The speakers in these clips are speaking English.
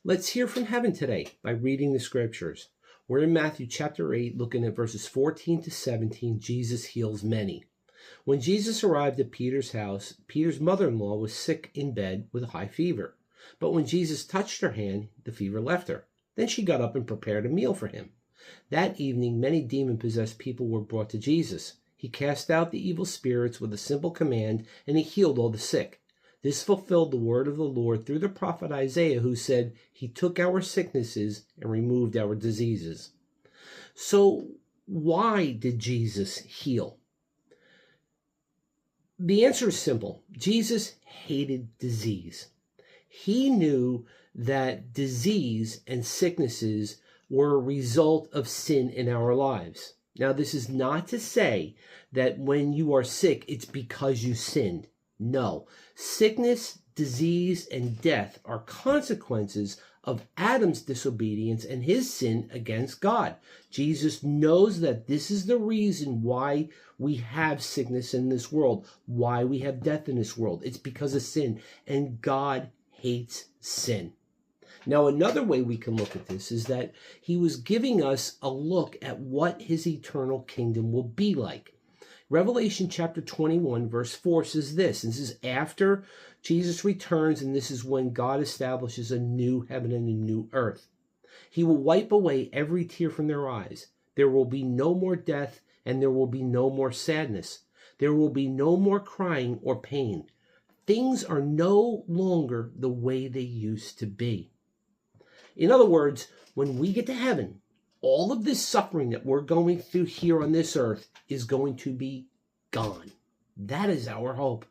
Let's hear from heaven today by reading the scriptures. We're in Matthew chapter 8, looking at verses 14 to 17. Jesus heals many. When Jesus arrived at Peter's house, Peter's mother-in-law was sick in bed with a high fever. But when Jesus touched her hand, the fever left her. Then she got up and prepared a meal for him. That evening, many demon-possessed people were brought to Jesus. He cast out the evil spirits with a simple command, and he healed all the sick. This fulfilled the word of the Lord through the prophet Isaiah, who said, "He took our sicknesses and removed our diseases." So why did Jesus heal? The answer is simple. Jesus hated disease. He knew that disease and sicknesses were a result of sin in our lives. Now, this is not to say that when you are sick, it's because you sinned. No. Sickness, disease, and death are consequences of Adam's disobedience and his sin against God. Jesus knows that this is the reason why we have sickness in this world, why we have death in this world. It's because of sin, and God hates sin. Now, another way we can look at this is that he was giving us a look at what his eternal kingdom will be like. Revelation chapter 21 verse 4 says this, and this is after Jesus returns, and this is when God establishes a new heaven and a new earth. He will wipe away every tear from their eyes. There will be no more death, and there will be no more sadness. There will be no more crying or pain. Things are no longer the way they used to be. In other words, when we get to heaven, all of this suffering that we're going through here on this earth is going to be gone. That is our hope.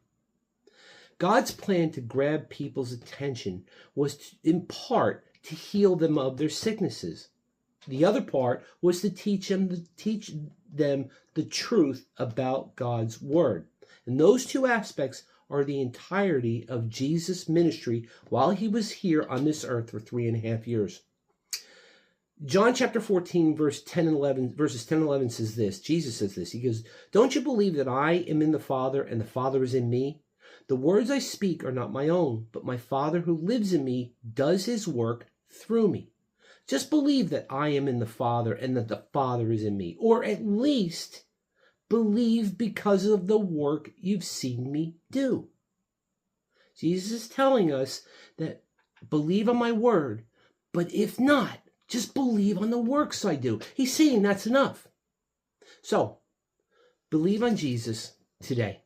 God's plan to grab people's attention was in part to heal them of their sicknesses. The other part was to teach them the truth about God's word. And those two aspects are the entirety of Jesus' ministry while he was here on this earth for 3.5 years. John chapter 14, verses 10 and 11 says this. Jesus says this. He goes, "Don't you believe that I am in the Father and the Father is in me? The words I speak are not my own, but my Father who lives in me does his work through me. Just believe that I am in the Father and that the Father is in me, or at least believe because of the work you've seen me do." Jesus is telling us that believe on my word, but if not, just believe on the works I do. He's saying that's enough. So, believe on Jesus today.